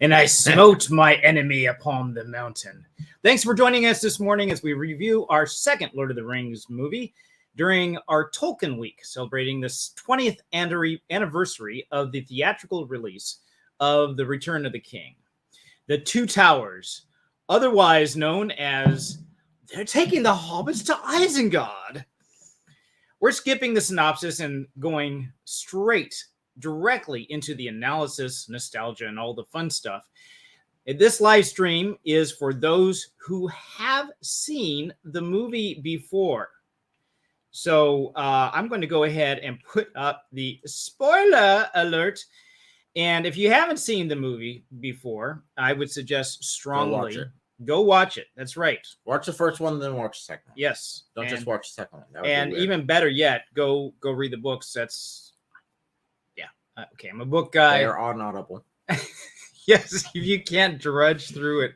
and I smote my enemy upon the mountain. Thanks for joining us this morning as we review our second Lord of the Rings movie during our Tolkien week, celebrating this 20th anniversary of the theatrical release of The Return of the King. The Two Towers, otherwise known as They're Taking the Hobbits to Isengard. We're skipping the synopsis and going directly into the analysis, nostalgia, and all the fun stuff. This live stream is for those who have seen the movie before. So I'm going to go ahead and put up the spoiler alert. And if you haven't seen the movie before, I would suggest strongly go watch it. That's right. Watch the first one, then watch the second one. Yes. Don't just watch the second one. And even better yet, go read the books. Okay, I'm a book guy. They are on Audible. Yes, you can't drudge through it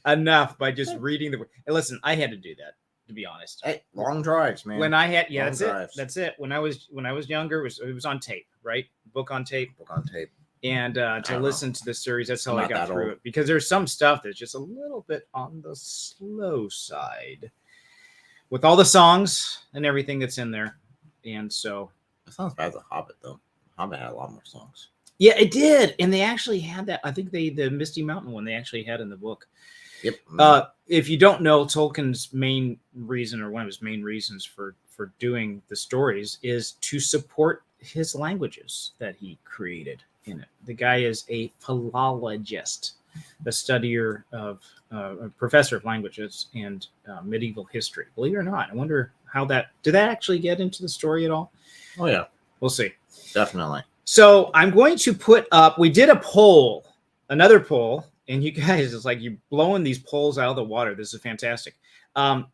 enough by just reading the book. And listen, I had to do that, to be honest. Hey, long drives, man. When I had, long that's drives. it. That's it. When I was younger, it was on tape, right? Book on tape. And to listen to the series, that's how I got through it. Because there's some stuff that's just a little bit on the slow side with all the songs and everything that's in there. And so it sounds bad as a Hobbit, though. Hobbit had a lot more songs. Yeah, it did. And they actually had that. I think the Misty Mountain one they actually had in the book. Yep. If you don't know, Tolkien's main reason, or one of his main reasons for doing the stories, is to support his languages that he created in it. The guy is a philologist, a studier of a professor of languages and medieval history. Believe it or not, I wonder how did that actually get into the story at all? Oh yeah, we'll see. Definitely. So I'm going to put up. We did another poll, and you guys, it's like you're blowing these polls out of the water. This is fantastic.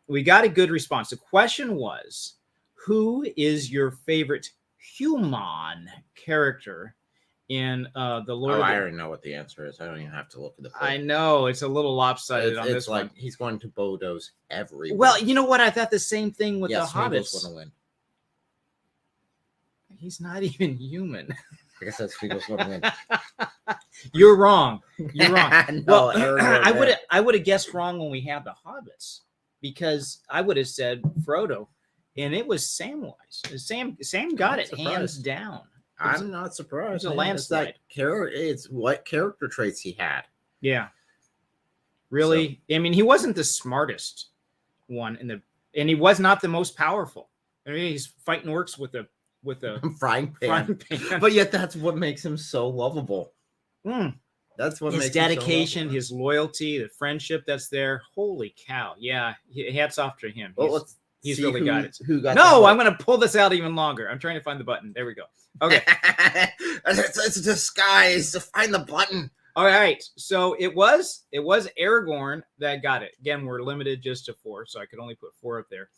We got a good response. The question was, who is your favorite human character in the Lord? I already know what the answer is. I don't even have to look at the poll. I know it's a little lopsided on this one. He's going to bulldoze everyone. Well, you know what? I thought the same thing with the Smeagol's Hobbits. going to win. He's not even human. I guess that's Smeagol's going to win. You're wrong. You're wrong. No, well, I would have guessed wrong when we had the Hobbits, because I would have said Frodo, and it was Samwise. Sam got it hands down. I'm not surprised. It was a landslide. It's what character traits he had. Yeah. Really? So, I mean, he wasn't the smartest one and he was not the most powerful. I mean, he's fighting orcs with a frying pan. But yet that's what makes him so lovable. That's what his makes dedication, him so his loyalty, the friendship that's there. Holy cow. Yeah. Hats off to him. Well, he's really got it. I'm going to pull this out even longer. I'm trying to find the button. There we go. Okay. It's a disguise to find the button. All right. So it was Aragorn that got it. Again, we're limited just to 4, so I could only put 4 up there.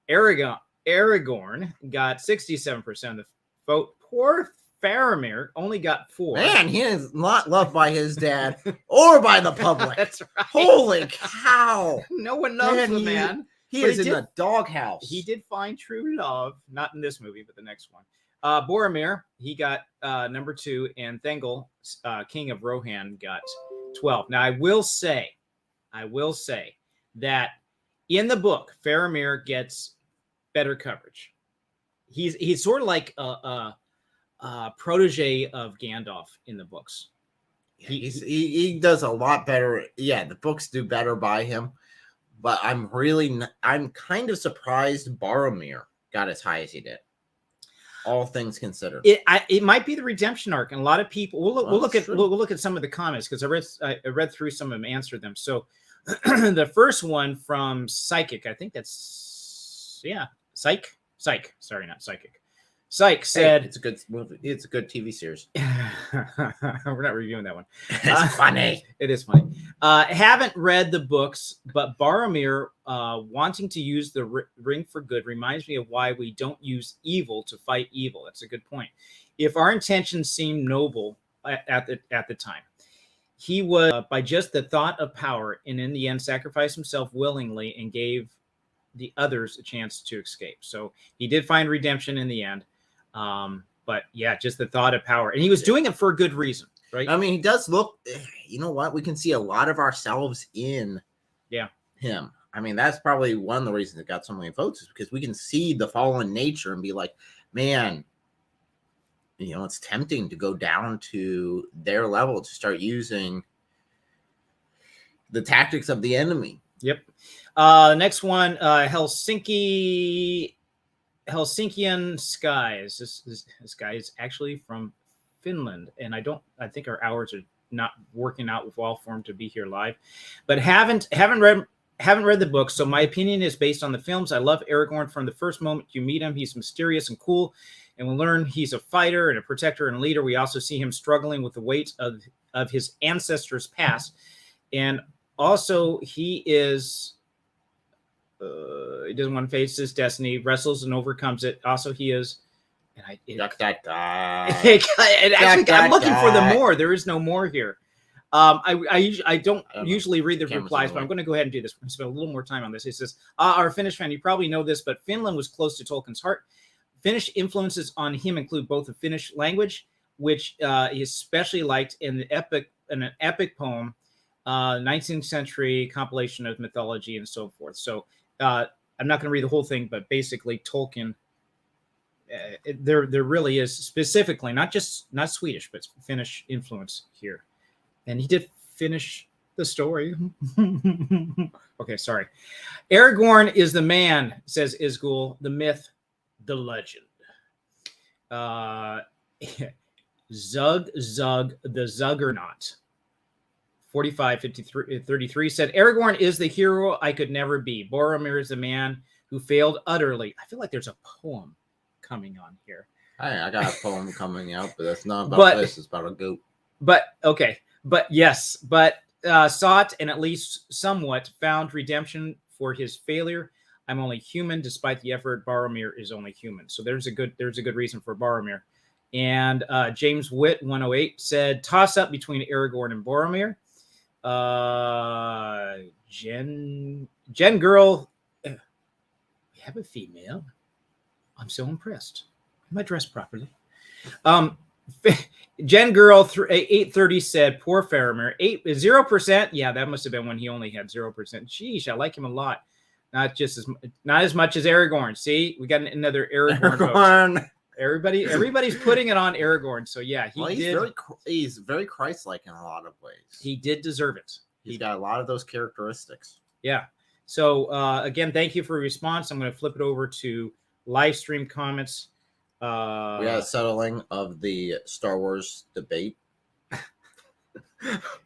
Aragorn got 67% of the vote. Poor Faramir only got 4. Man, he is not loved by his dad or by the public. That's right. Holy cow. No one loves the man. He is in the doghouse. He did find true love, not in this movie, but the next one. Boromir, he got number 2, and Thengel, King of Rohan, got 12. Now, I will say that in the book, Faramir gets better coverage. He's sort of like a protege of Gandalf in the books. He does a lot better. Yeah, the books do better by him. But I'm kind of surprised Boromir got as high as he did. All things considered, it might be the redemption arc, and a lot of people. We'll look at some of the comments, because I read through some of them, answered them. So the first one from Psychic, I think that's Psych. Sorry, not Psychic. Psych said it's a good movie. It's a good TV series. We're not reviewing that one. It's funny. It is funny. Haven't read the books, but Boromir wanting to use the ring for good reminds me of why we don't use evil to fight evil. That's a good point. If our intentions seem noble at the time, he was by just the thought of power, and in the end sacrificed himself willingly and gave the others a chance to escape. So he did find redemption in the end. But yeah, just the thought of power, and he was doing it for a good reason. right? I mean, he does look. You know what? We can see a lot of ourselves in him. I mean, that's probably one of the reasons it got so many votes, is because we can see the fallen nature and be like, man, you know, it's tempting to go down to their level to start using the tactics of the enemy. Yep. Next one, Helsinkian skies. This guy is actually from Finland, and I think our hours are not working out well for him to be here live, but haven't read the book, so my opinion is based on the films. I love Aragorn from the first moment you meet him. He's mysterious and cool, and we learn he's a fighter and a protector and a leader. We also see him struggling with the weight of his ancestors' past, and also he is he doesn't want to face his destiny, wrestles and overcomes it. Also, he is, and I'm looking for the more. There is no more here. I don't usually read the replies, but I'm going to go ahead and do this. We're going to spend a little more time on this. It says, our Finnish fan, you probably know this, but Finland was close to Tolkien's heart. Finnish influences on him include both the Finnish language, which he especially liked, in an epic poem, 19th century compilation of mythology and so forth. So I'm not going to read the whole thing, but basically Tolkien, there really is specifically not Swedish, but Finnish influence here. And he did finish the story. Okay, sorry. Aragorn is the man, says Isgul, the myth, the legend. Zug, the Zuggernaut. 45-33 said, Aragorn is the hero I could never be. Boromir is the man who failed utterly. I feel like there's a poem coming on here. Hey, I got a poem coming out, but that's not about this. It's about a goat. But, okay. But yes, sought and at least somewhat found redemption for his failure. I'm only human, despite the effort. Boromir is only human. So there's a good reason for Boromir. And James Witt 108 said, toss up between Aragorn and Boromir. Jen Girl, we have a female. I'm so impressed. Am I dressed properly? Jen Girl 830 said, poor Faramir. 0%. Yeah, that must have been when he only had 0%. Sheesh, I like him a lot. Not as much as Aragorn. See, we got another Aragorn. Everybody's putting it on Aragorn. So yeah, he's very Christ-like in a lot of ways. He did deserve it. He's got a lot of those characteristics. Yeah. So again, thank you for your response. I'm going to flip it over to live stream comments. We got a settling of the Star Wars debate.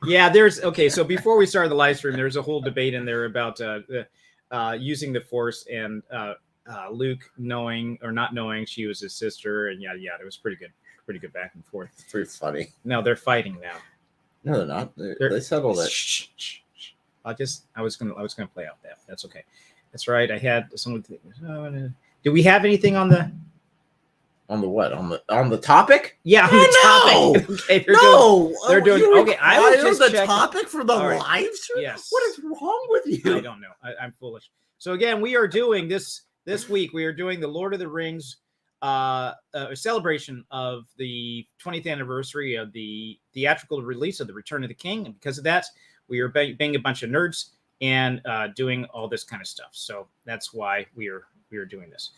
Yeah, so before we started the live stream, there's a whole debate in there about using the Force and Luke knowing or not knowing she was his sister, and yeah, it was pretty good back and forth. It's pretty funny. No, they're fighting now. No, they're not. They settled it. Shh. I was gonna play out that. That's okay. That's right. I had someone. Do we have anything on the? On the what? On the topic? Yeah, on the topic. Okay, they're doing. Okay, I was just the checking. topic for the live stream. Yes. What is wrong with you? I don't know. I'm foolish. So again, we are doing this week. We are doing the Lord of the Rings celebration of the 20th anniversary of the theatrical release of The Return of the King, and because of that, we are being a bunch of nerds and doing all this kind of stuff. So that's why we are doing this.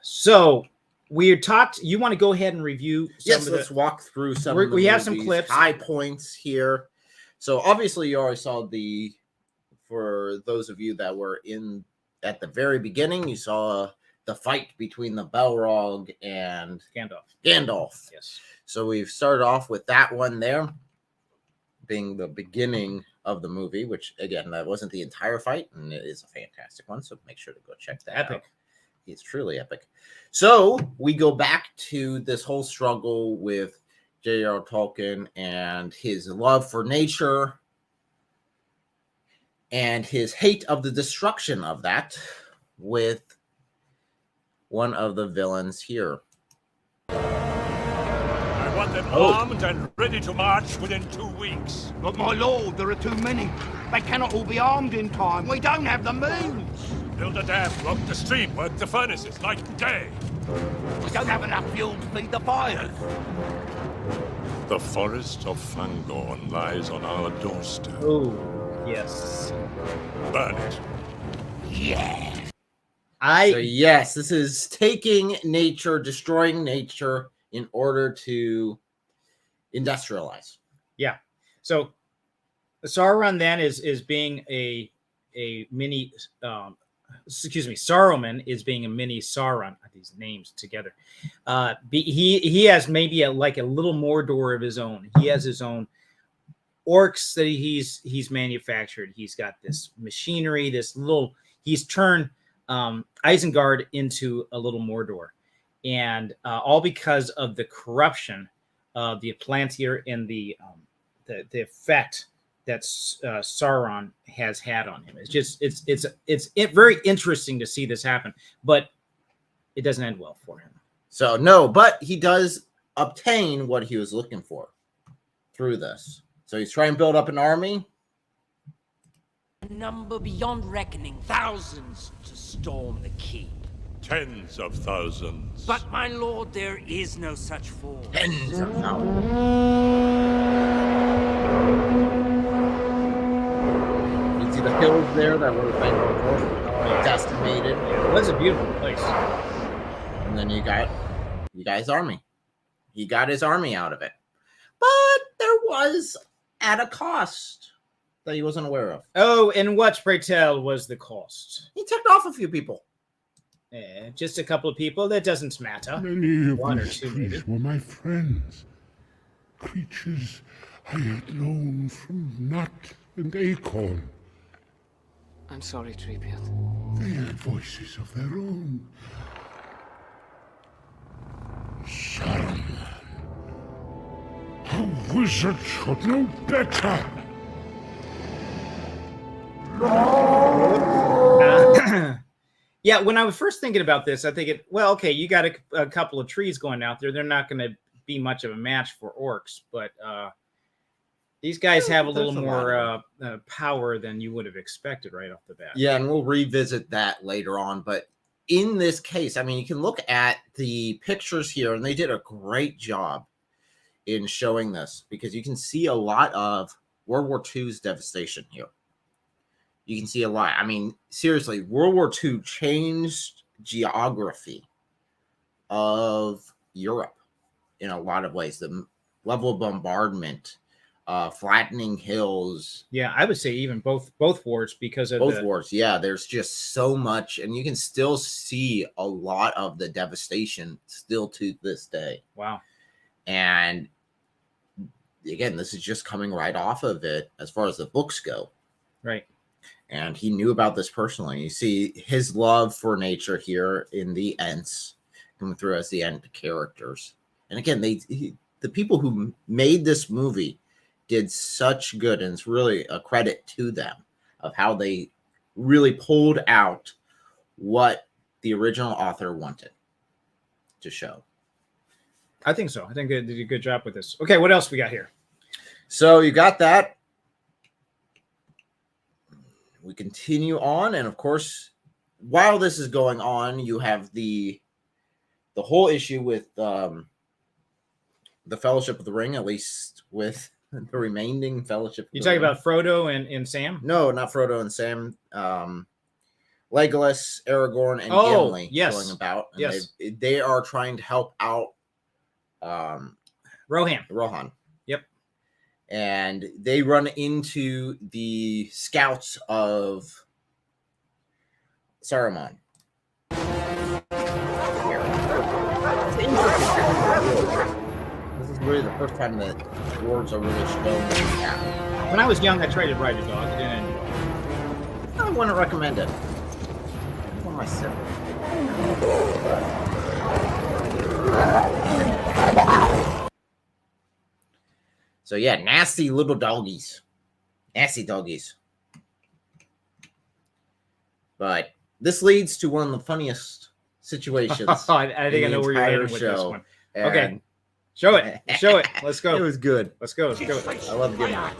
So we talked. You want to go ahead and review? Let's walk through some. We have some clips, high points here. So obviously, you already saw for those of you that were in at the very beginning, you saw the fight between the Balrog and Gandalf. Yes. So we've started off with that one there, being the beginning of the movie, which again, that wasn't the entire fight, and it is a fantastic one. So make sure to go check that out. It's truly epic. So we go back to this whole struggle with J.R.R. Tolkien and his love for nature and his hate of the destruction of that with one of the villains here. I want them armed and ready to march within 2 weeks. But my lord, there are too many. They cannot all be armed in time. We don't have the means. Build a dam, block the stream, work the furnaces night and day. We don't have enough fuel to feed the fires. The forest of Fangorn lies on our doorstep. Oh, yes. Burn it. Yeah. So yes, this is taking nature, destroying nature in order to industrialize. Yeah. So Sauron then is being a mini Saruman is being a mini Sauron. These names together. He has maybe a little Mordor of his own. He has his own orcs that he's manufactured. He's got this machinery, he's turned Isengard into a little Mordor. And all because of the corruption of the Atlantir and the effect that Sauron has had on him. It's very interesting to see this happen, but it doesn't end well for him. So no, but he does obtain what he was looking for through this. So he's trying to build up an army. A number beyond reckoning, thousands to storm the keep. Tens of thousands. But my lord, there is no such force. Tens of thousands. You see the hills there that were decimated. It was a beautiful place. And then you got his army. He got his army out of it. But there was at a cost that he wasn't aware of. Oh, and what, pray tell, was the cost? He ticked off a few people. Just a couple of people. That doesn't matter. Many of One or these two, trees maybe. were my friends. Creatures I had known from nut and acorn. I'm sorry, Treebeard. They had voices of their own. Saruman. A wizard should know better. Yeah, when I was first thinking about this, I think okay, you got a couple of trees going out there. They're not going to be much of a match for orcs, but these guys have a little more power than you would have expected right off the bat. Yeah, and we'll revisit that later on. But in this case, I mean, you can look at the pictures here, and they did a great job in showing this because you can see a lot of World War II's devastation here. You can see a lot. I mean, seriously, World War II changed geography of Europe in a lot of ways. The level of bombardment, flattening hills. Yeah, I would say even both wars because of both wars. Yeah, there's just so much, and you can still see a lot of the devastation still to this day. Wow. And again, this is just coming right off of it as far as the books go. Right. And he knew about this personally. You see his love for nature here in the Ents coming through as the Ent characters. And again, the people who made this movie did such good, and it's really a credit to them of how they really pulled out what the original author wanted to show. I think so. I think they did a good job with this. Okay, what else we got here? So you got that. We continue on, and of course, while this is going on, you have the whole issue with the Fellowship of the Ring, at least with the remaining Fellowship. You talking about Frodo and Sam? No, not Frodo and Sam. Legolas, Aragorn, and Gimli going about. And yes, they are trying to help out Rohan. Yep. And they run into the scouts of Saruman. This is really the first time that dwarves are really shown. When I was young, I tried to ride a dog. It didn't end well. I wouldn't recommend it. For myself. So yeah, nasty little doggies. Nasty doggies. But this leads to one of the funniest situations. I think I know where you're heading with this one. Okay. Show it. Show it. Let's go. It was good. Let's go. Let's go. I love getting it.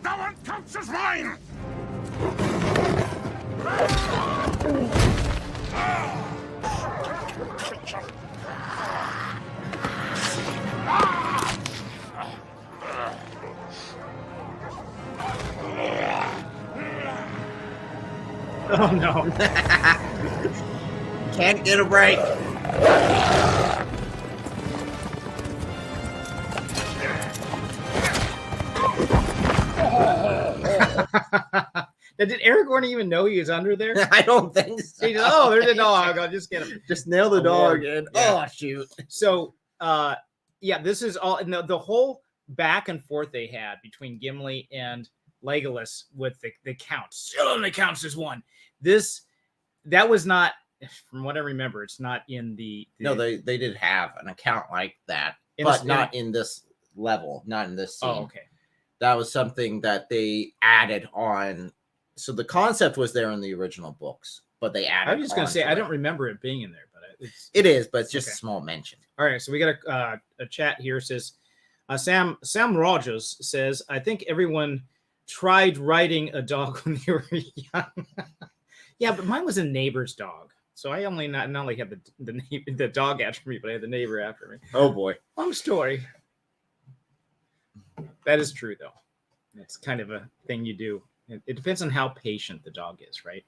No one counts as mine! Oh no. Can't get a break. Did Aragorn even know he was under there? I don't think so. He just, oh, there's a dog. I'll just get him. Just nail the dog and Yeah. oh shoot. So yeah, this is all, and the whole back and forth they had between Gimli and Legolas with the count still only counts as one. That was not, from what I remember, it's not in the No, they did have an account like that, In but this- not in this level, not in this scene. Oh, okay. That was something that they added on. So the concept was there in the original books, but they added. I was just gonna say onto I it. don't remember it being in there, but It is, but it's just Okay. a small mention. all right. So we got a chat here. It says Sam Rogers says, I think everyone tried riding a dog when they were young. Yeah, but mine was a neighbor's dog, so I only not only had the dog after me, but I had the neighbor after me. Oh boy. Long story. That is true, though. It's kind of a thing you do. It depends on how patient the dog is, right?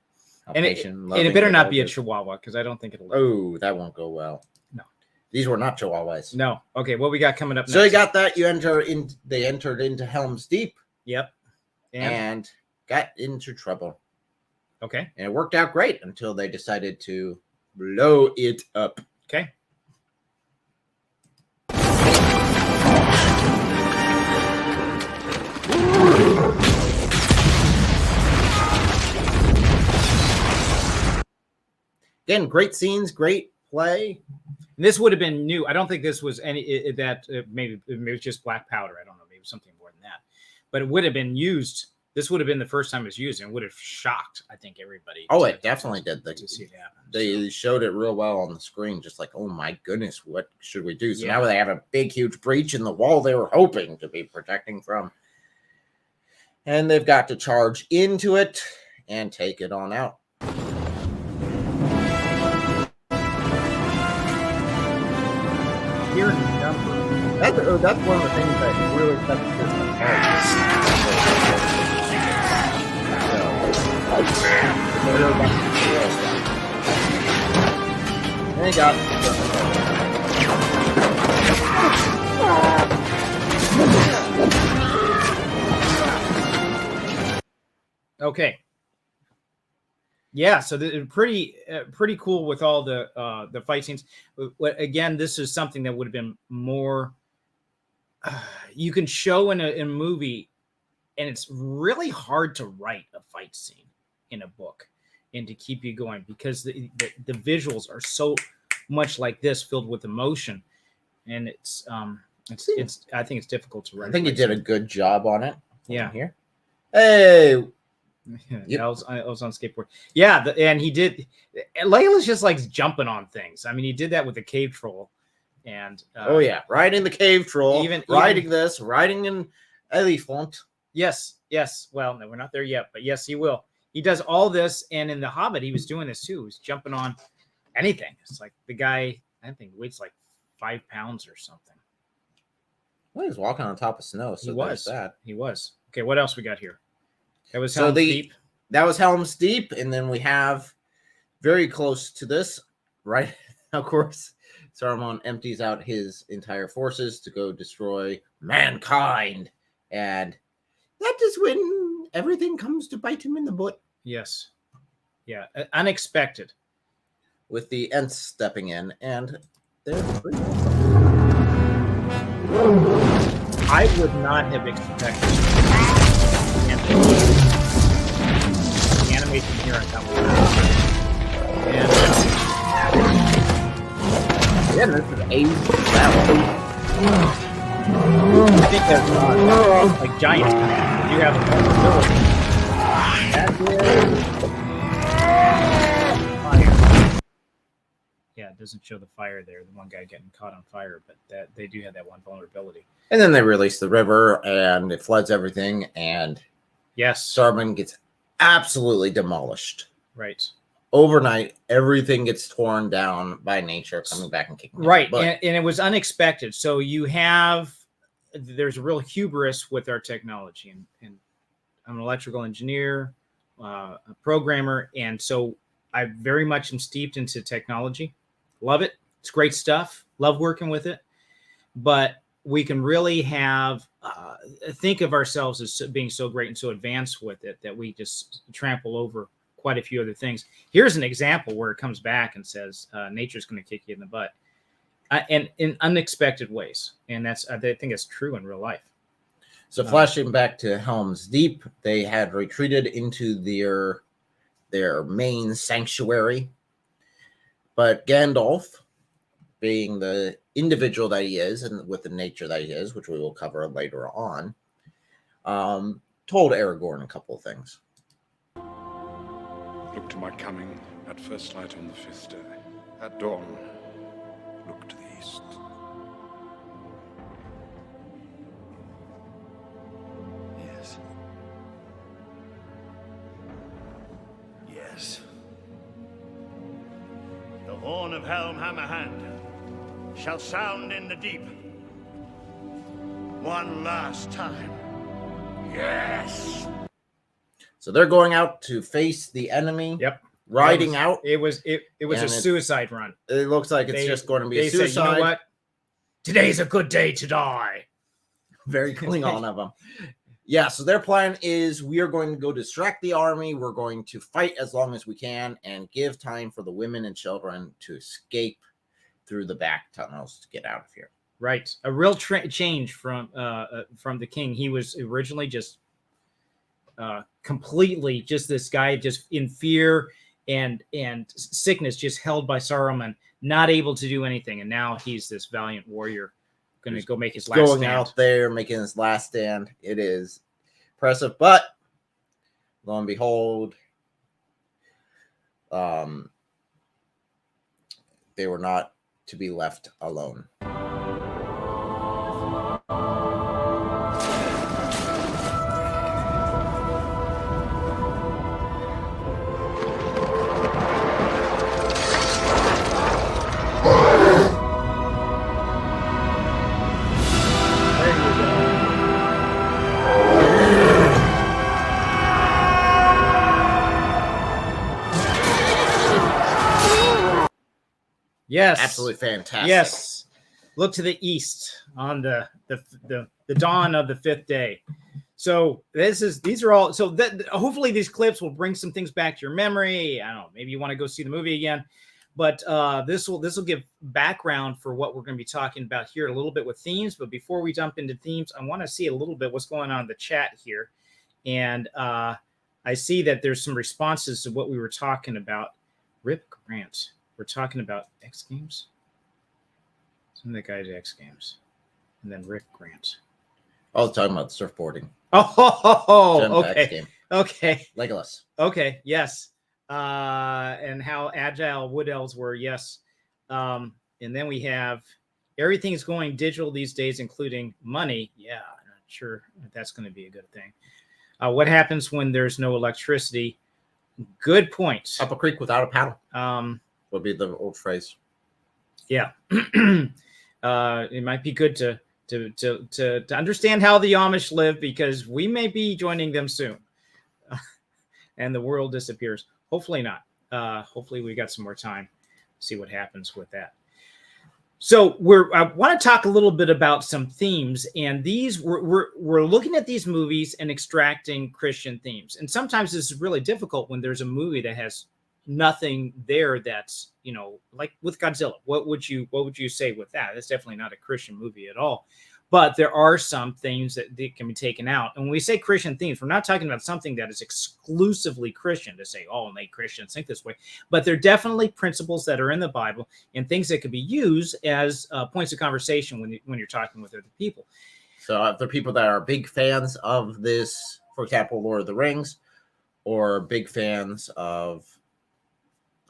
And it better not be a Chihuahua, because I don't think it'll. Oh, that won't go well. No. These were not Chihuahuas. No. Okay, what we got coming up next? So you got that. They entered into Helm's Deep Yep. and got into trouble. Okay. And it worked out great until they decided to blow it up. Okay. Again, great scenes, great play. And this would have been new. I don't think this was any maybe it was just black powder. I don't know. Maybe it was something more than that. But it would have been used. This would have been the first time it was used, and would have shocked, I think, everybody. Oh, it definitely did. To see it happen. They showed it real well on the screen, just like, oh my goodness, what should we do? So Yeah. now they have a big, huge breach in the wall they were hoping to be protecting from. And they've got to charge into it and take it on out. Here in the number. That's one of the things that really sets this apart. They got Okay. Yeah, so pretty cool with all the fight scenes. Again, this is something that would have been more you can show in a movie, and it's really hard to write a fight scene in a book and to keep you going, because the visuals are so much like this, filled with emotion, and it's I think it's difficult to write. I think he did a good job on it. Yeah. Here. Hey. I was on skateboard. Yeah, and he did. Layla's just like jumping on things. I mean, he did that with the cave troll, and oh yeah, riding the cave troll, even riding an elephant. Yes. Well, no, we're not there yet, but yes, he will. He does all this, and in The Hobbit, he was doing this too. He was jumping on anything. It's like the guy, I think, weighs like 5 pounds or something. Well, he was walking on top of snow, so He was. that. He was. Okay, what else we got here? That was So Helm's Deep. That was Helm's Deep, and then we have very close to this, right? Of course, Saruman empties out his entire forces to go destroy mankind, and that is when everything comes to bite him in the butt. Yes. Yeah, unexpected. With the Ents stepping in, and they're pretty I would not have expected the animation here on top. And yeah, this is a I think that's like giant command. You have a vulnerability. Fire. Yeah, it doesn't show the fire there. The one guy getting caught on fire, but that they do have that one vulnerability. And then they release the river, and it floods everything, and Yes. Saruman gets absolutely demolished. Right. Overnight, everything gets torn down by nature, coming back and kicking. Right. But And it was unexpected. So there's a real hubris with our technology. And I'm an electrical engineer. programmer, and so I very much am steeped into technology. Love it. It's great stuff. Love working with it. But we can really have think of ourselves as being so great and so advanced with it that we just trample over quite a few other things. Here's an example where it comes back and says nature's going to kick you in the butt, and in unexpected ways. And I think it's true in real life. So flashing back to Helm's Deep, they had retreated into their main sanctuary, but Gandalf, being the individual that he is and with the nature that he is, which we will cover later on, told Aragorn a couple of things. Look to my coming at first light on the 5th day. At dawn, look to the east. Yes. Yes. The horn of Helm Hammerhand shall sound in the deep. One last time. Yes! So they're going out to face the enemy. Yep. Riding out. It was a suicide run. It looks like it's just going to be a suicide. Said, you know what? Today's a good day to die. Very Klingon of them. Yeah, so their plan is we are going to go distract the army. We're going to fight as long as we can and give time for the women and children to escape through the back tunnels to get out of here. Right. A real change from the king. He was originally just completely just this guy just in fear and sickness, just held by Saruman, not able to do anything. And now he's this valiant warrior going to go make his last stand. Out there, making his last stand. It is impressive, but lo and behold, they were not to be left alone. Yes, absolutely fantastic. Yes, look to the east on the dawn of the 5th day. So these are all. So that hopefully these clips will bring some things back to your memory. I don't know. Maybe you want to go see the movie again, but this will give background for what we're going to be talking about here a little bit with themes. But before we jump into themes, I want to see a little bit what's going on in the chat here, and I see that there's some responses to what we were talking about. Rip Grant. We're talking about X Games. Some of the guys X Games. And then Rick Grant. I was talking about surfboarding. Okay. Okay. Legolas. Okay, yes. And how agile wood elves were, yes. And then we have everything's going digital these days, including money. Yeah, I'm not sure if that's going to be a good thing. What happens when there's no electricity? Good point. Up a creek without a paddle. Would be the old phrase. Yeah. It might be good to understand how the Amish live, because we may be joining them soon. And the world disappears. Hopefully not. Hopefully we got some more time to see what happens with that. So I want to talk a little bit about some themes, and these we're looking at these movies and extracting Christian themes. And sometimes this is really difficult when there's a movie that has nothing there that's, like with Godzilla. What would you say with that? That's definitely not a Christian movie at all. But there are some themes that can be taken out. And when we say Christian themes, we're not talking about something that is exclusively Christian to say, oh, only Christians think this way. But they're definitely principles that are in the Bible and things that could be used as points of conversation when you're talking with other people. So if there are people that are big fans of this, for example, Lord of the Rings, or big fans of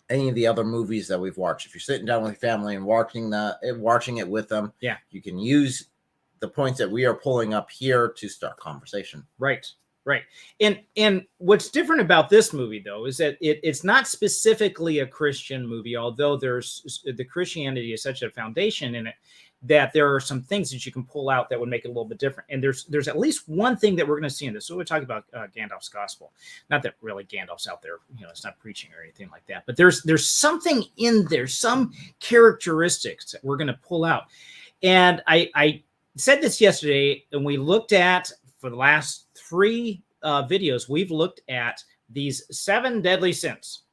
any of the other movies that we've watched, if you're sitting down with your family and watching it with them, yeah, you can use the points that we are pulling up here to start conversation. Right. Right. And what's different about this movie, though, is that it's not specifically a Christian movie, although there's the Christianity is such a foundation in it that there are some things that you can pull out that would make it a little bit different. And there's at least one thing that we're going to see in this. So we're talking about Gandalf's gospel. Not that really Gandalf's out there, it's not preaching or anything like that. But there's something in there, some characteristics that we're going to pull out. And I said this yesterday, and we looked at, for the last 3 videos, we've looked at these 7 deadly sins.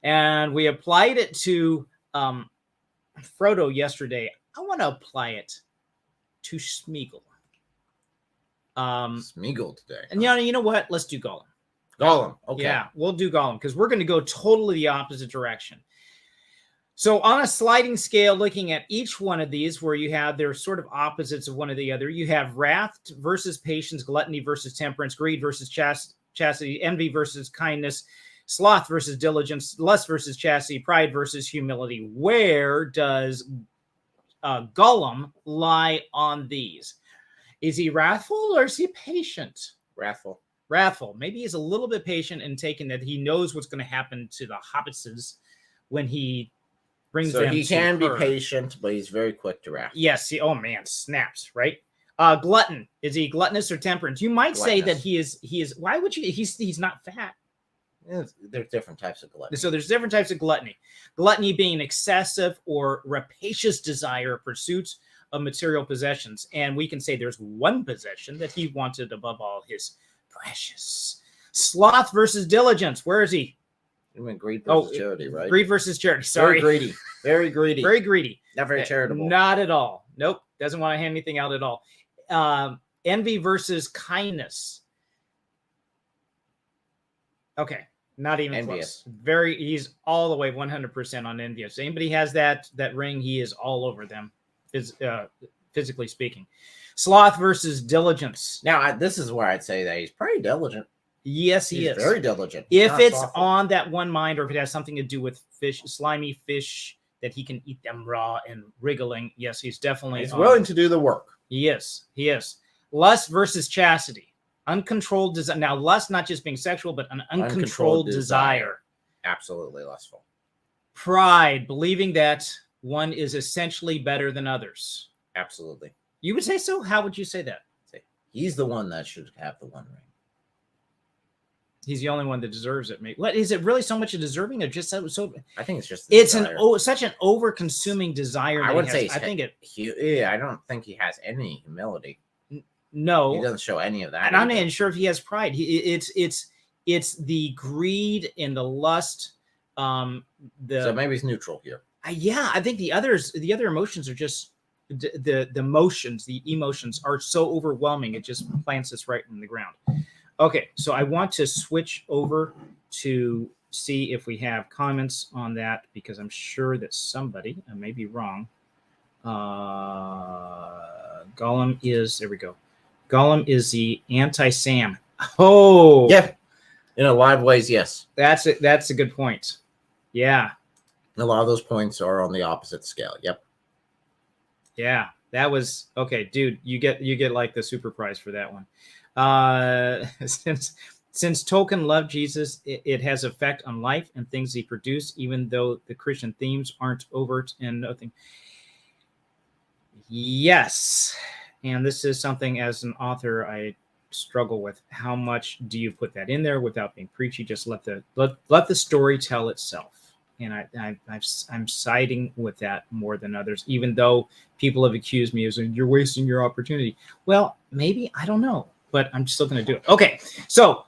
And we applied it to Frodo yesterday. I want to apply it to Smeagol. Smeagol today. And you know what? Let's do Gollum. Gollum. Okay. Yeah, we'll do Gollum because we're going to go totally the opposite direction. So on a sliding scale, looking at each one of these, where you have they're sort of opposites of one or the other, you have wrath versus patience, gluttony versus temperance, greed versus chastity, envy versus kindness, sloth versus diligence, lust versus chastity, pride versus humility. Where does Gollum lie on these? Is he wrathful or is he patient? Wrathful. Wrathful. Maybe he's a little bit patient in taking that he knows what's going to happen to the hobbitses when he brings them. So he can be patient, but he's very quick to wrath. Yes. Oh man, snaps, right? Glutton. Is he gluttonous or temperance? You might say that he is. Why would you? He's not fat. There's different types of gluttony. So there's different types of gluttony. Gluttony being excessive or rapacious desire or pursuit of material possessions. And we can say there's one possession that he wanted above all his precious. Sloth versus diligence. Where is he? You meant greed versus charity, right? Greed versus charity. Sorry. Very greedy. Very greedy. Very greedy. Not very charitable. Not at all. Nope. Doesn't want to hand anything out at all. Envy versus kindness. Okay. Not even envious. Close. He's all the way 100% on envious. Anybody has that ring, he is all over them, physically speaking. Sloth versus diligence. Now, this is where I'd say that he's pretty diligent. Yes, he is. Very diligent. If it's on that one mind, or if it has something to do with fish, slimy fish, that he can eat them raw and wriggling, yes, he's definitely. He's willing to do the work. He is. Lust versus chastity. Uncontrolled desire. Now, lust not just being sexual, but an uncontrolled desire. Absolutely lustful. Pride, believing that one is essentially better than others. Absolutely. You would say so? How would you say that? He's the one that should have the one ring. He's the only one that deserves it. What is it really so much a deserving or just so? I think it's just such an over-consuming desire. I would say I think it. I don't think he has any humility. No, he doesn't show any of that. And I'm not even sure if he has pride. It's the greed and the lust. So maybe it's neutral here. Yeah, I think the other emotions are just the emotions are so overwhelming. It just plants us right in the ground. Okay, so I want to switch over to see if we have comments on that, because I'm sure that somebody, I may be wrong. Gollum is, there we go. Gollum is the anti-Sam. Oh, yeah. In a lot of ways, yes. That's a good point. Yeah. A lot of those points are on the opposite scale. Yep. Yeah, that was okay, dude. You get like the super prize for that one. Since Tolkien loved Jesus, it has effect on life and things he produced, even though the Christian themes aren't overt and nothing. Yes, and this is something as an author I struggle with. How much do you put that in there without being preachy? Just let the story tell itself. And I'm siding with that more than others, even though people have accused me of saying you're wasting your opportunity. Well, maybe, I don't know, but I'm still going to do it. Okay, so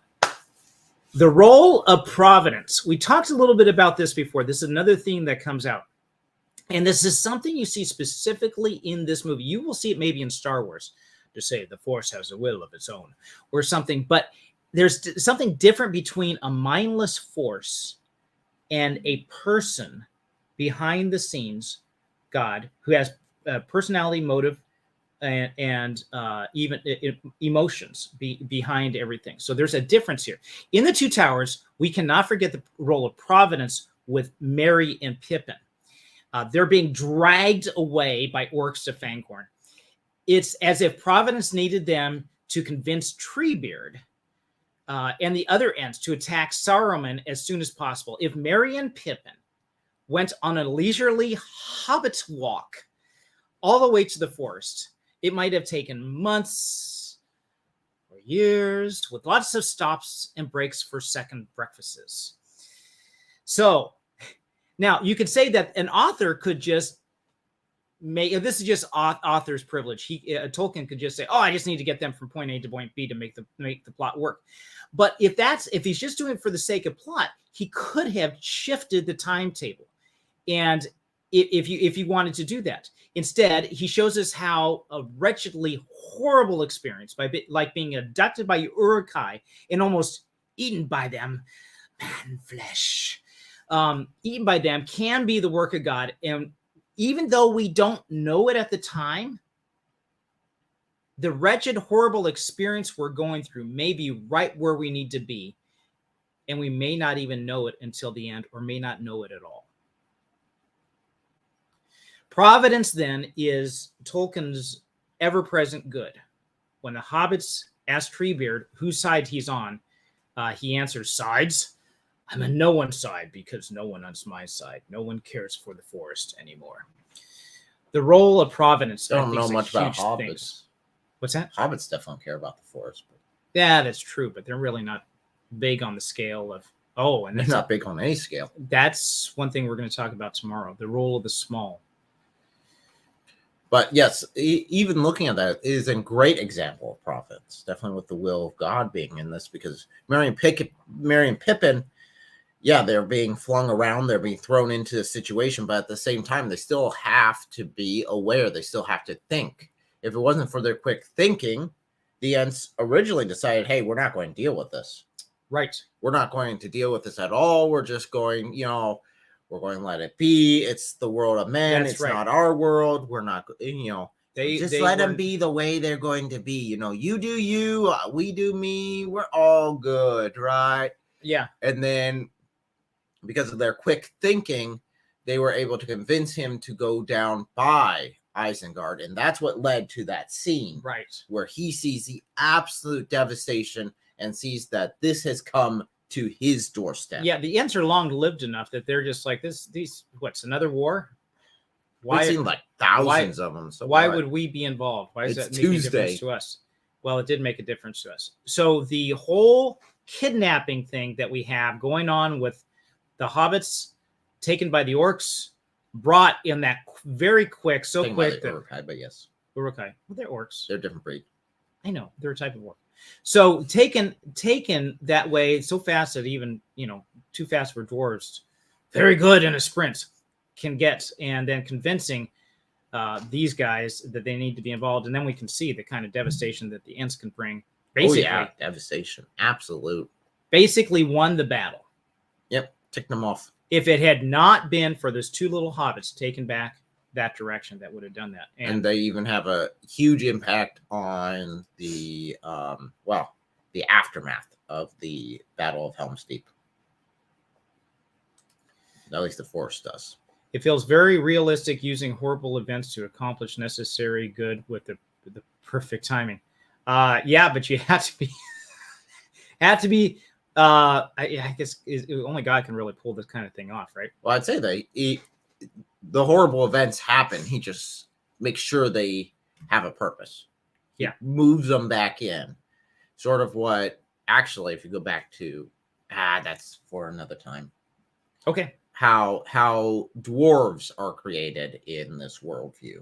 the role of Providence. We talked a little bit about this before. This is another theme that comes out. And this is something you see specifically in this movie. You will see it maybe in Star Wars, to say the Force has a will of its own or something. But there's something different between a mindless force and a person behind the scenes, God, who has personality, motive, and even emotions behind everything. So there's a difference here. In the Two Towers, we cannot forget the role of Providence with Merry and Pippin. They're being dragged away by orcs to Fangorn. It's as if Providence needed them to convince Treebeard and the other Ents to attack Saruman as soon as possible. If Merry and Pippin went on a leisurely hobbit walk all the way to the forest, it might have taken months or years with lots of stops and breaks for second breakfasts. So now you could say that an author could just this is just author's privilege. Tolkien could just say, "Oh, I just need to get them from point A to point B to make the plot work." But if he's just doing it for the sake of plot, he could have shifted the timetable. And if you wanted to do that, instead he shows us how a wretchedly horrible experience like being abducted by Uruk-hai and almost eaten by them, man flesh, eaten by them can be the work of God. And even though we don't know it at the time, the wretched, horrible experience we're going through may be right where we need to be, and we may not even know it until the end, or may not know it at all. Providence, then, is Tolkien's ever-present good. When the hobbits ask Treebeard whose side he's on, he answers, "Sides? I'm on no one's side because no one is my side. No one cares for the forest anymore." The role of Providence, I don't know much about hobbits. Thing. What's that? Hobbits definitely don't care about the forest. But... Yeah, that's true, but they're really not big on the scale of, and they're not big on any scale. That's one thing we're going to talk about tomorrow, the role of the small. But yes, even looking at that is a great example of Providence, definitely with the will of God being in this, because Merry and Pippin, yeah, they're being flung around, they're being thrown into a situation, but at the same time, they still have to be aware, they still have to think. If it wasn't for their quick thinking, the Ents originally decided, hey, we're not going to deal with this. Right. We're not going to deal with this at all. We're just going, we're going to let it be. It's the world of men. It's not our world. We're not, just let them be the way they're going to be. You do you, we do me. We're all good, right? Yeah. And then because of their quick thinking, they were able to convince him to go down by Isengard. And that's what led to that scene. Right. Where he sees the absolute devastation and sees that this has come to his doorstep. Yeah, the Ents are long-lived enough that they're just like, what's another war? Why? We've seen like thousands of them. So why would we be involved? Why does that make a difference to us? Well, it did make a difference to us. So the whole kidnapping thing that we have going on with the hobbits taken by the orcs, brought in that very quick, quick. Uruk-hai, but yes. Uruk-hai. Well, they're orcs. They're a different breed. I know. They're a type of orc. So taken that way so fast that even, too fast for dwarves, very good in a sprint, can get, and then convincing these guys that they need to be involved. And then we can see the kind of devastation that the Ents can bring. Basically, devastation. Absolute. Basically won the battle. Yep. Tick them off. If it had not been for those two little hobbits taken back that direction, that would have done that. And they even have a huge impact on the the aftermath of the Battle of Helm's Deep. At least the Force does. It feels very realistic, using horrible events to accomplish necessary good with the perfect timing. Yeah, but you have to be. I guess only God can really pull this kind of thing off, right? Well, I'd say the horrible events happen. He just makes sure they have a purpose. Yeah. He moves them back in. Sort of what, actually, if you go back to, that's for another time. Okay. How dwarves are created in this worldview.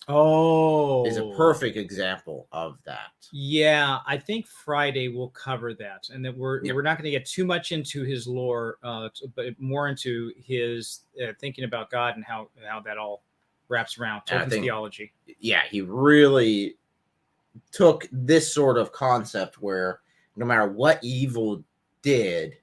Oh, is a perfect example of that. Yeah, I think Friday will cover that, and that we're not going to get too much into his lore, but more into his thinking about God and how that all wraps around Tolkien's theology. Yeah, he really took this sort of concept where no matter what evil did,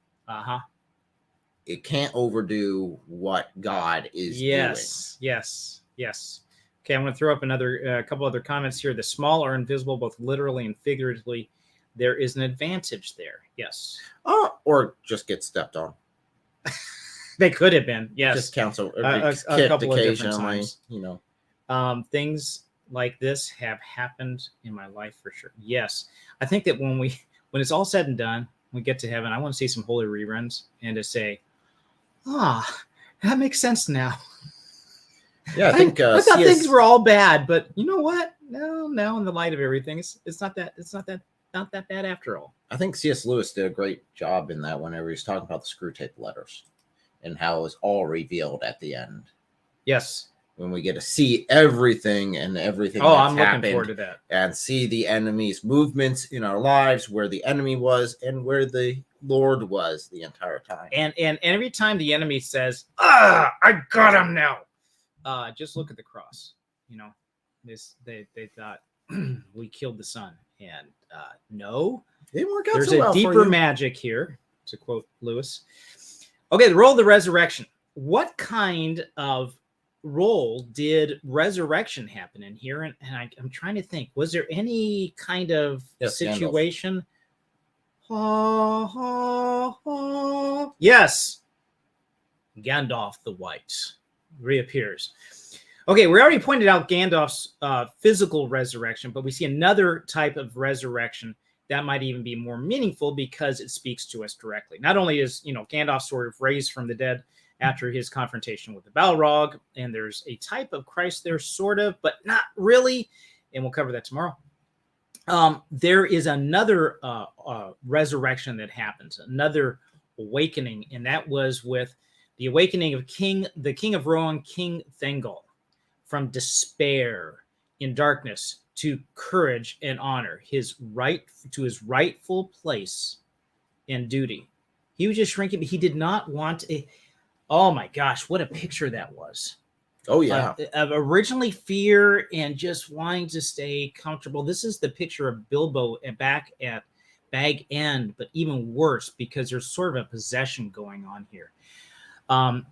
it can't overdo what God is doing. Yes. Okay, I'm going to throw up a couple other comments here. The small are invisible, both literally and figuratively. There is an advantage there. Yes. Or just get stepped on. They could have been. Yes. Just counsel a couple occasionally, of different times. Things like this have happened in my life for sure. Yes. I think that when it's all said and done, we get to heaven, I want to see some holy reruns and to say, that makes sense now. Yeah, I think I thought things were all bad, but you know what? No, now in the light of everything, it's not that bad after all. I think C.S. Lewis did a great job in that whenever he was talking about the screw tape letters and how it was all revealed at the end. Yes. When we get to see everything and everything that's I'm looking forward to that. And see the enemy's movements in our lives, where the enemy was and where the Lord was the entire time. And every time the enemy says, I got him now. Just look at the cross. You know, they thought we killed the son. And no, it didn't work out. There's so well a deeper magic here, to quote Lewis. Okay, the role of the resurrection. What kind of role did resurrection happen in here? And I'm trying to think, was there any kind of situation? Yes. Gandalf the White reappears. Okay, we already pointed out Gandalf's physical resurrection, but we see another type of resurrection that might even be more meaningful because it speaks to us directly. Not only is, Gandalf sort of raised from the dead after his confrontation with the Balrog, and there's a type of Christ there, sort of, but not really, and we'll cover that tomorrow. There is another resurrection that happens, another awakening, and that was with the awakening of the King of Rohan, King Thengol, from despair in darkness to courage and honor, his rightful place and duty. He was just shrinking. He did not want a. Oh my gosh, what a picture that was. Oh yeah. Originally fear and just wanting to stay comfortable. This is the picture of Bilbo back at Bag End, but even worse because there's sort of a possession going on here.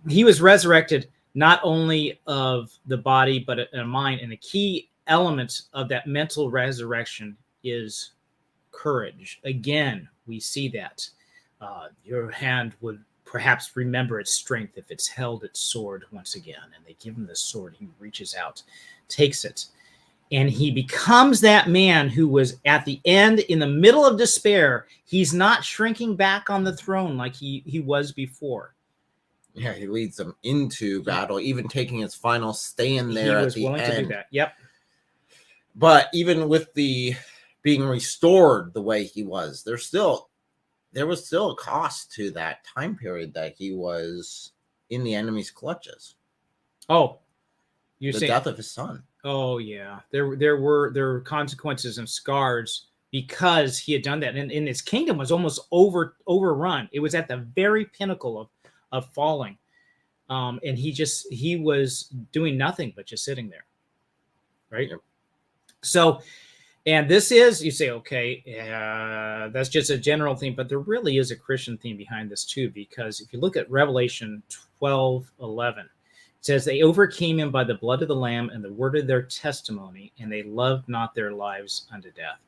He was resurrected not only of the body, but a mind. And the key element of that mental resurrection is courage. Again, we see that. Your hand would perhaps remember its strength if it's held its sword once again. And they give him the sword. He reaches out, takes it. And he becomes that man who was at the end in the middle of despair. He's not shrinking back on the throne like he was before. Yeah, he leads them into battle, even taking his final stand there at the end. He was willing to do that. Yep. But even with the being restored the way he was, there was still a cost to that time period that he was in the enemy's clutches. Oh, the death of his son. Oh yeah, there were consequences and scars because he had done that, and his kingdom was almost overrun. It was at the very pinnacle of falling, and he was doing nothing but just sitting there, right? Yep. So. And this is, you say, okay, that's just a general theme, but there really is a Christian theme behind this too, because if you look at Revelation 12:11, it says, they overcame him by the blood of the Lamb and the word of their testimony, and they loved not their lives unto death.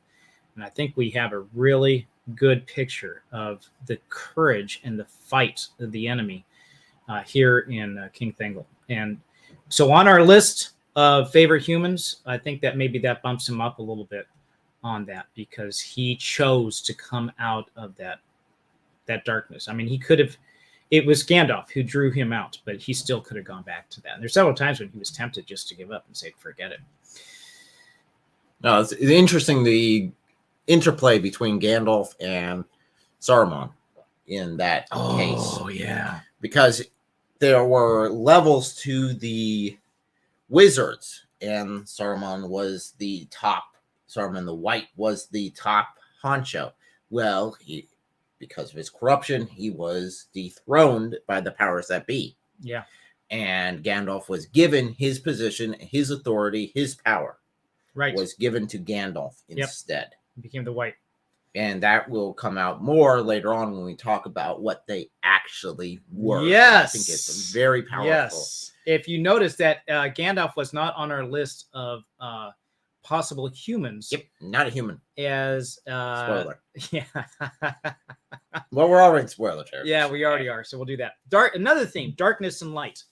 And I think we have a really good picture of the courage and the fight of the enemy here in King Thengol. And so on our list of favorite humans, I think that maybe that bumps him up a little bit on that because he chose to come out of that darkness. I mean, it was Gandalf who drew him out, but he still could have gone back to that. And there's several times when he was tempted just to give up and say, forget it. No, it's interesting the interplay between Gandalf and Saruman in that case. Oh, yeah. Because there were levels to the wizards, and Saruman was the top. Saruman the White was the top honcho. Well, because of his corruption, he was dethroned by the powers that be. Yeah. And Gandalf was given his position, his authority, his power. Right. Was given to Gandalf instead. He became the White. And that will come out more later on when we talk about what they actually were. Yes. I think it's very powerful. Yes. If you notice that Gandalf was not on our list of possible humans. Yep, not a human. As spoiler. Yeah. Well, we're already in spoiler territory. Yeah, we already are. So we'll do that. Another theme, darkness and light.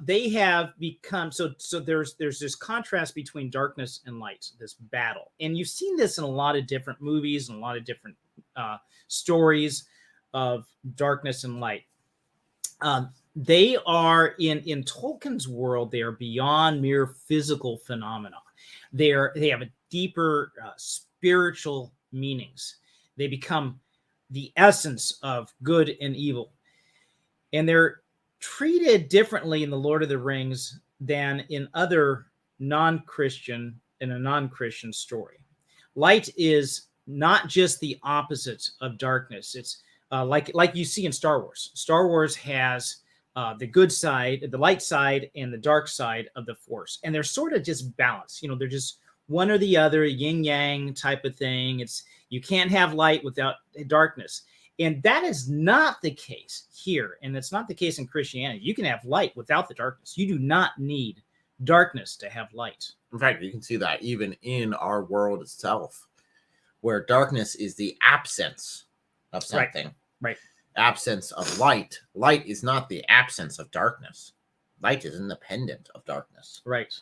they have become so there's this contrast between darkness and light, this battle, and you've seen this in a lot of different movies and a lot of different stories of darkness and light. They are in Tolkien's world, they are beyond mere physical phenomena. They have a deeper spiritual meanings. They become the essence of good and evil, and they're treated differently in the Lord of the Rings than in other non-Christian story. Light is not just the opposite of darkness. It's like you see in Star Wars. Star Wars has the good side, the light side, and the dark side of the Force, and they're sort of just balanced. They're just one or the other, yin yang type of thing. You can't have light without darkness. And that is not the case here. And it's not the case in Christianity. You can have light without the darkness. You do not need darkness to have light. In fact, you can see that even in our world itself, where darkness is the absence of something. Right. Absence of light. Light is not the absence of darkness. Light is independent of darkness. Right.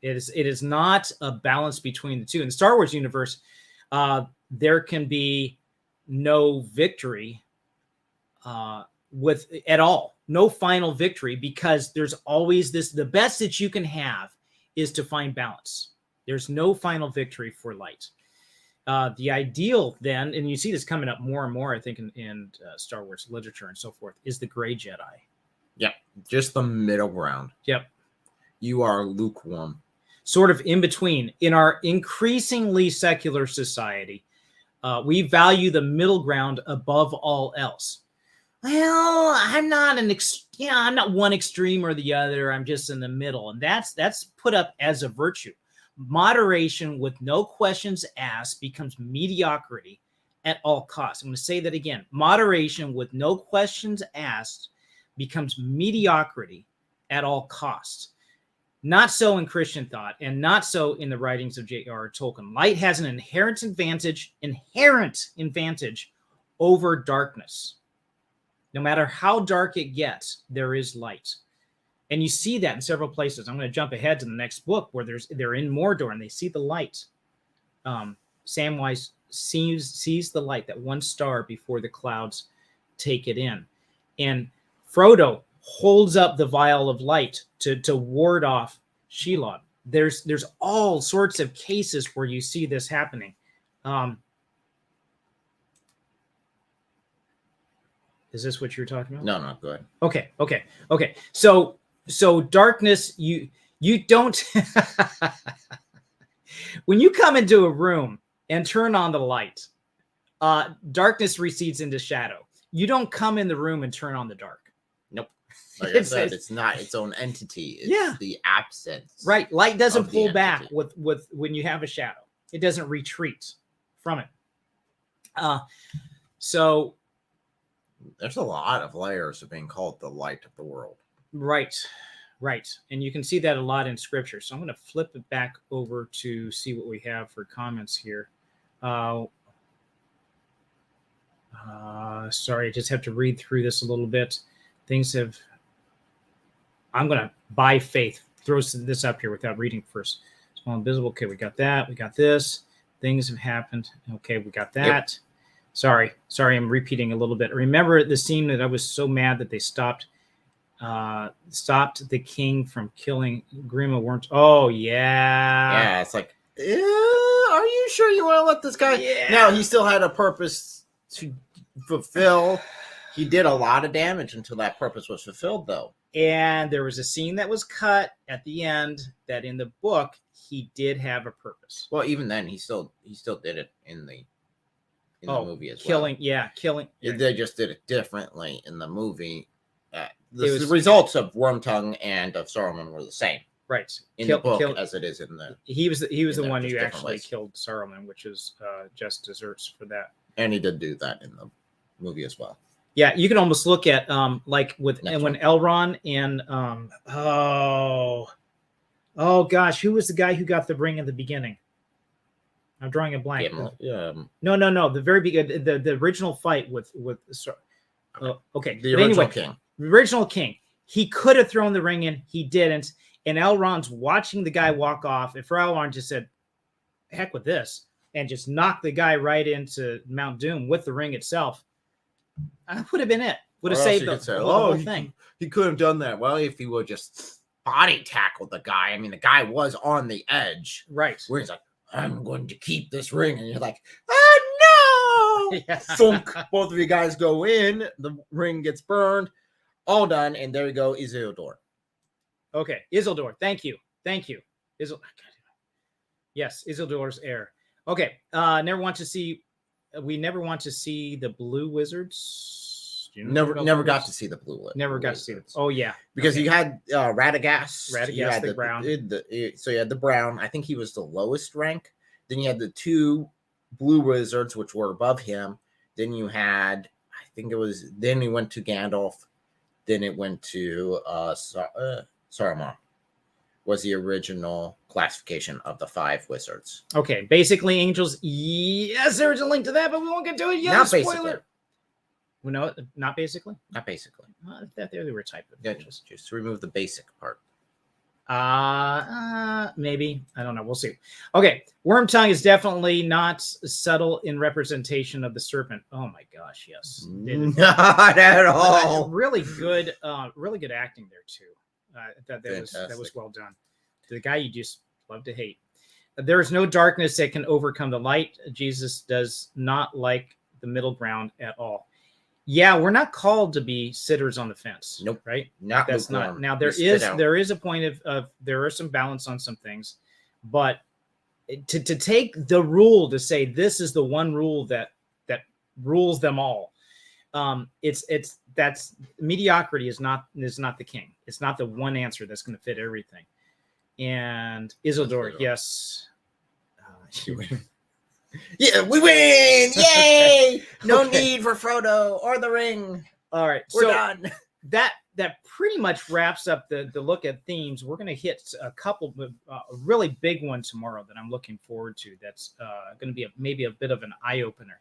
It is not a balance between the two. In the Star Wars universe, there can be no victory with at all, no final victory, because there's always the best that you can have is to find balance. There's no final victory for light. The ideal then, and you see this coming up more and more, I think, in Star Wars literature and so forth, is the gray Jedi. Yep, just the middle ground. Yep. You are lukewarm. Sort of in between. In our increasingly secular society, we value the middle ground above all else. Well, I'm not I'm not one extreme or the other. I'm just in the middle, and that's put up as a virtue. Moderation with no questions asked becomes mediocrity at all costs. I'm going to say that again. Moderation with no questions asked becomes mediocrity at all costs. Not so in Christian thought, and not so in the writings of J.R.R. Tolkien. Light has an inherent advantage over darkness. No matter how dark it gets, there is light. And you see that in several places. I'm going to jump ahead to the next book where they're in Mordor and they see the light. Samwise sees the light, that one star before the clouds take it in. And Frodo holds up the vial of light to ward off Shelob. There's all sorts of cases where you see this happening. Is this what you're talking about? No, go ahead. Okay. So darkness, you don't when you come into a room and turn on the light, darkness recedes into shadow. You don't come in the room and turn on the dark. Nope. Like I said, it's not its own entity. It's the absence. Right. Light doesn't pull back with when you have a shadow. It doesn't retreat from it. So there's a lot of layers of being called the light of the world. Right. And you can see that a lot in scripture. So I'm going to flip it back over to see what we have for comments here. Sorry, I just have to read through this a little bit. I'm going to, by faith, throw this up here without reading first. Small invisible. Okay, we got that. We got this. Things have happened. Okay, we got that. Yep. Sorry, I'm repeating a little bit. Remember the scene that I was so mad that they stopped the king from killing Grima Worms. Oh, yeah. Yeah, it's like, are you sure you want to let this guy? Yeah. Now, he still had a purpose to fulfill. He did a lot of damage until that purpose was fulfilled, though. And there was a scene that was cut at the end that in the book, he did have a purpose. Well, even then, he still did it in the movie as killing. They just did it differently in the movie. The results of Wormtongue and of Saruman were the same, right? In the book as it is in the. He was the one who actually killed Saruman, which is just desserts for that. And he did do that in the movie as well. Yeah, you can almost look at like with when Elrond and oh gosh, who was the guy who got the ring in the beginning? I'm drawing a blank. No. The very beginning, the original fight with okay. The original king. The original king. he could have thrown the ring in. He didn't. And Elrond's watching the guy walk off. And for Elrond just said, heck with this, and just knocked the guy right into Mount Doom with the ring itself. That would have been it. Would have saved the whole thing. He could have done that. Well, if he would just body tackled the guy. I mean, the guy was on the edge. Right. Where he's like, I'm going to keep this ring. And you're like, oh, no. Yeah. Thunk. Both of you guys go in. The ring gets burned. All done. And there we go. Isildur. Okay. Isildur. Thank you. Yes. Isildur's heir. Okay. We never want to see the blue wizards. Never got to see the blue list. Never got to see it. Oh yeah, because you had Radagast. You had the brown. So you had the brown. I think he was the lowest rank. Then you had the two blue wizards, which were above him. Then you had, I think it was. Then he went to Gandalf. Then it went to Saruman. Was the original classification of the 5 wizards. Okay, basically angels. Yes, there is a link to that, but we won't get to it yet. Not spoiler. basically. Well, no, not basically. Not basically. That they were type of. Yeah, just remove the basic part. Maybe. I don't know. We'll see. Okay. Wormtongue is definitely not subtle in representation of the serpent. Oh my gosh, yes. Not at all. Really good acting there too. That was well done. The guy you just love to hate. There is no darkness that can overcome the light. Jesus does not like the middle ground at all. Yeah, we're not called to be sitters on the fence. Nope. Right? Not That's lukewarm. not. Now there is a point of there are some balance on some things, but to take the rule to say this is the one rule that rules them all, that's mediocrity is not the king. It's not the one answer that's going to fit everything. And Isildur, yes. Yeah, we win! Yay! No need for Frodo or the ring. All right, we're done. That pretty much wraps up the look at themes. We're going to hit a couple of a really big one tomorrow that I'm looking forward to. That's going to be maybe a bit of an eye opener.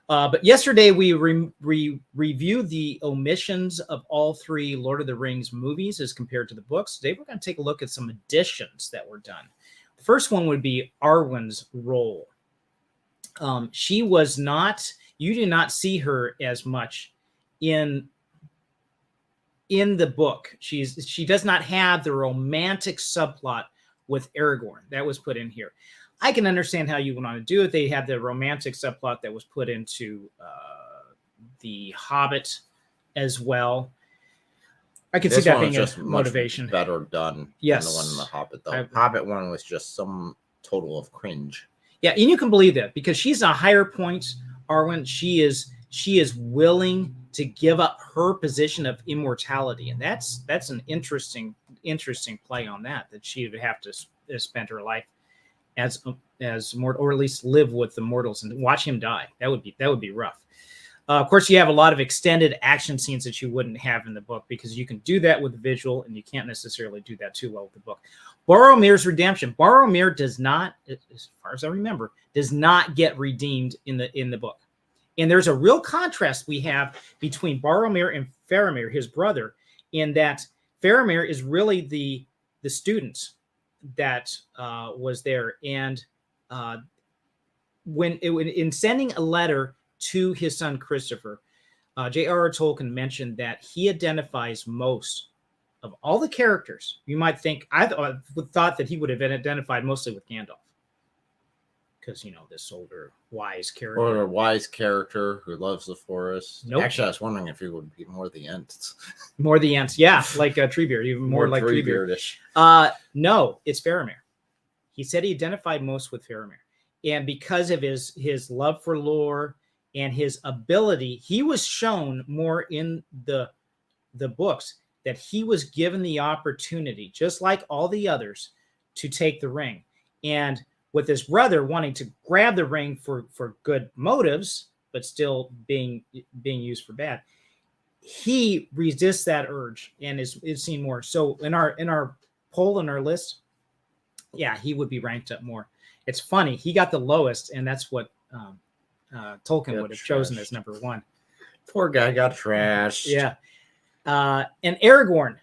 But yesterday we reviewed the omissions of all 3 Lord of the Rings movies as compared to the books. Today we're going to take a look at some additions that were done. The first one would be Arwen's role. She was not. You do not see her as much in the book. She does not have the romantic subplot with Aragorn that was put in here. I can understand how you want to do it. They had the romantic subplot that was put into the Hobbit as well. I can see that being a motivation. Better done yes. than the one in the Hobbit, though. Hobbit one was just some total of cringe. Yeah, and you can believe that because she's a higher point, Arwen. She is willing to give up her position of immortality, and that's an interesting play on that she would have to spend her life as mortal, or at least live with the mortals and watch him die. That would be rough. Of course, you have a lot of extended action scenes that you wouldn't have in the book because you can do that with the visual, and you can't necessarily do that too well with the book. Boromir's redemption. Boromir does not, as far as I remember, does not get redeemed in the book. And there's a real contrast we have between Boromir and Faramir, his brother, in that Faramir is really the student that was there. And in sending a letter to his son Christopher, J.R.R. Tolkien mentioned that he identifies most of all the characters. You might think, I thought that he would have been identified mostly with Gandalf. Because, this older, wise character. Or a wise character who loves the forest. Nope. Actually, I was wondering if he would be more the Ents. More the Ents, yeah. Like Treebeard, even more like Treebeard-ish. No, it's Faramir. He said he identified most with Faramir. And because of his love for lore and his ability, he was shown more in the books that he was given the opportunity, just like all the others, to take the ring. And with his brother wanting to grab the ring for good motives, but still being used for bad, he resists that urge and is seen more. So in our poll, in our list, yeah, he would be ranked up more. It's funny, he got the lowest, and that's what Tolkien would have chosen as number 1. Poor guy got trashed. Yeah. And Aragorn,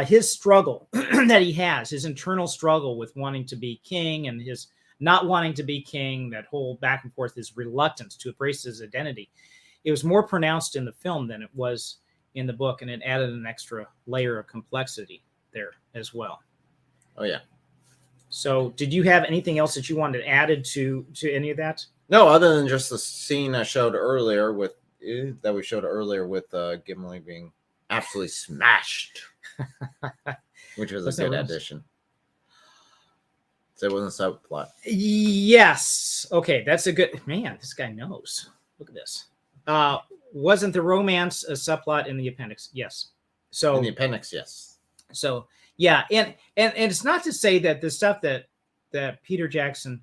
his struggle that he has, his internal struggle with wanting to be king and his not wanting to be king, that whole back and forth, his reluctance to embrace his identity. It was more pronounced in the film than it was in the book, and it added an extra layer of complexity there as well. Oh, yeah. So did you have anything else that you wanted added to any of that? No, other than just the scene I showed earlier with Gimli being absolutely smashed, which was a good addition. So it wasn't a subplot. Yes. Okay, that's a good man. This guy knows. Look at this. Wasn't the romance a subplot in the appendix? Yes. So in the appendix, yes. So yeah, and it's not to say that the stuff that Peter Jackson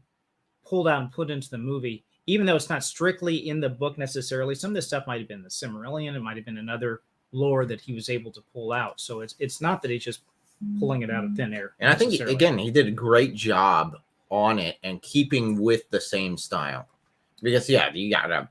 pulled out and put into the movie, even though it's not strictly in the book necessarily, some of this stuff might have been the Silmarillion, it might have been another lore that he was able to pull out. So it's not that he's just pulling it out of thin air. And I think he did a great job on it and keeping with the same style. Because you gotta,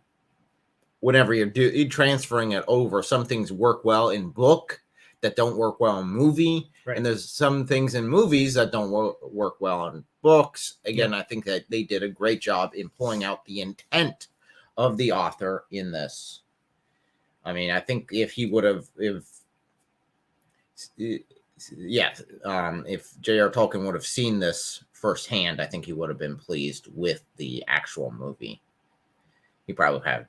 whenever you're transferring it over, some things work well in book that don't work well in movie. Right. And there's some things in movies that don't work well in books. Again, I think that they did a great job in pulling out the intent of the author in this. I mean, I think if J.R.R. Tolkien would have seen this firsthand, I think he would have been pleased with the actual movie. He probably have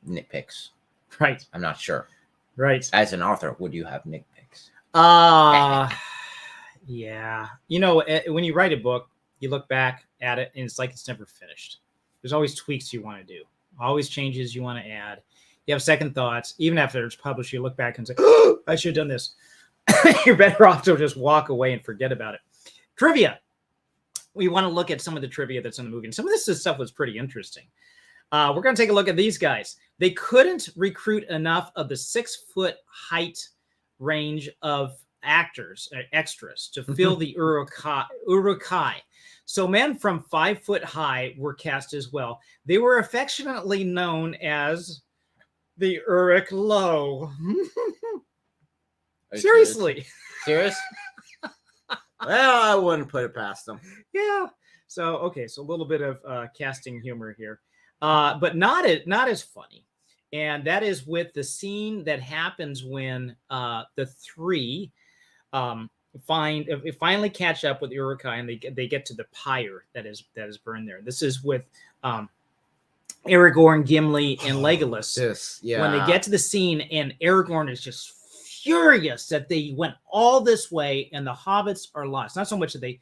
nitpicks. Right. I'm not sure. Right. As an author, would you have nitpicks? Yeah. You know, when you write a book, you look back at it and it's like it's never finished. There's always tweaks you want to do, always changes you want to add. You have second thoughts. Even after it's published, you look back and say, oh, I should have done this. You're better off to just walk away and forget about it. Trivia. We want to look at some of the trivia that's in the movie. And some of this stuff was pretty interesting. We're going to take a look at these guys. They couldn't recruit enough of the 6-foot height range of extras to fill the Uruk-hai. So men from 5 foot high were cast as well. They were affectionately known as the Uruk-lo. Seriously. Serious? Well, I wouldn't put it past them. Yeah. So, okay. So a little bit of casting humor here, but not as funny. And that is with the scene that happens when the three finally catch up with Uruk-hai and they get to the pyre that is burned there. This is with Aragorn, Gimli, and Legolas. When they get to the scene and Aragorn is just furious that they went all this way and the hobbits are lost. Not so much that they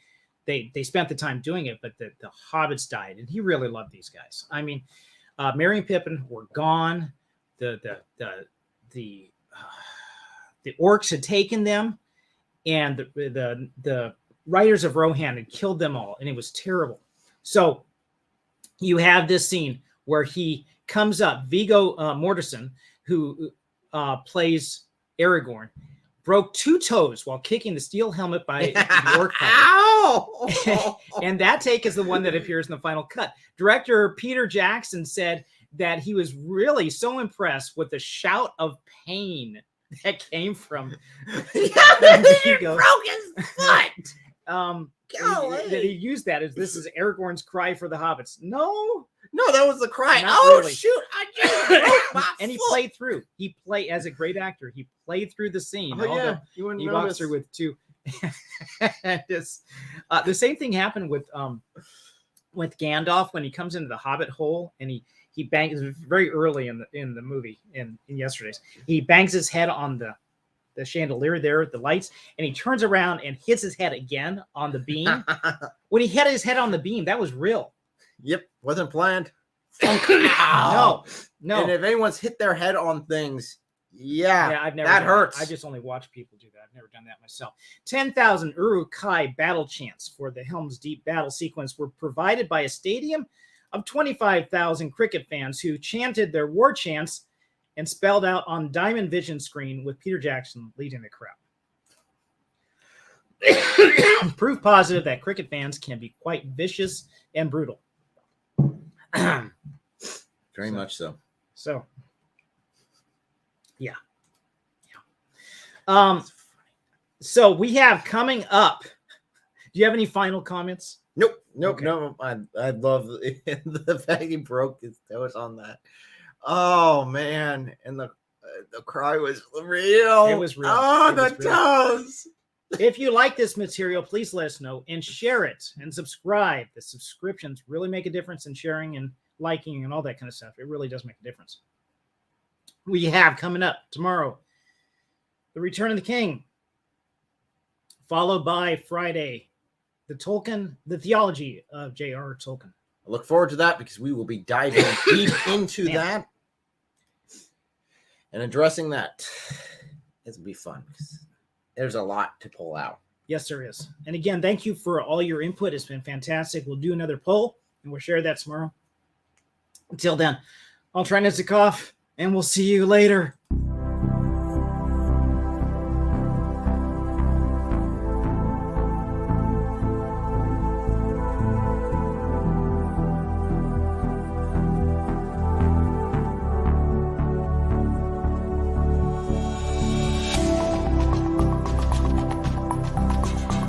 spent the time doing it, but the hobbits died, and he really loved these guys. I mean, Merry and Pippin were gone. The orcs had taken them, and the riders of Rohan had killed them all, and it was terrible. So you have this scene where he comes up. Viggo Mortensen, who plays Aragorn, broke 2 toes while kicking the steel helmet by the orc pilot. And that take is the one that appears in the final cut. Director Peter Jackson said that he was really so impressed with the shout of pain that came from Viggo. Broke his foot. That he used that as this is Aragorn's cry for the hobbits. No, that was the cry. Not really. Shoot! I just broke my and foot. He played through. He played as a great actor. He played through the scene. He walks through with 2. The same thing happened with Gandalf when he comes into the Hobbit hole and he bangs very early in the movie in yesterday's. He bangs his head on the chandelier there, the lights, and he turns around and hits his head again on the beam. When he hit his head on the beam, that was real. Yep, wasn't planned. No. And if anyone's hit their head on things, I've never. That hurts. I just only watch people do that. I've never done that myself. 10,000 Uruk-hai battle chants for the Helm's Deep battle sequence were provided by a stadium of 25,000 cricket fans who chanted their war chants and spelled out on Diamond Vision screen with Peter Jackson leading the crowd. Proof positive that cricket fans can be quite vicious and brutal. Very much so. So, yeah. So we have coming up. Do you have any final comments? Nope. Okay. No. I love the fact he broke his toes on that. Oh man, and the cry was real. It was real. Oh, It was the real. toes. If you like this material, please let us know and share it and subscribe. The subscriptions really make a difference in sharing and liking and all that kind of stuff. It really does make a difference. We have coming up tomorrow The Return of the King, followed by Friday the theology of J.R.R. Tolkien. I look forward to that because we will be diving deep into that and addressing that. It'll be fun. There's a lot to pull out. Yes, there is. And again, thank you for all your input. It's been fantastic. We'll do another poll and we'll share that tomorrow. Until then, I'll try not to cough and we'll see you later.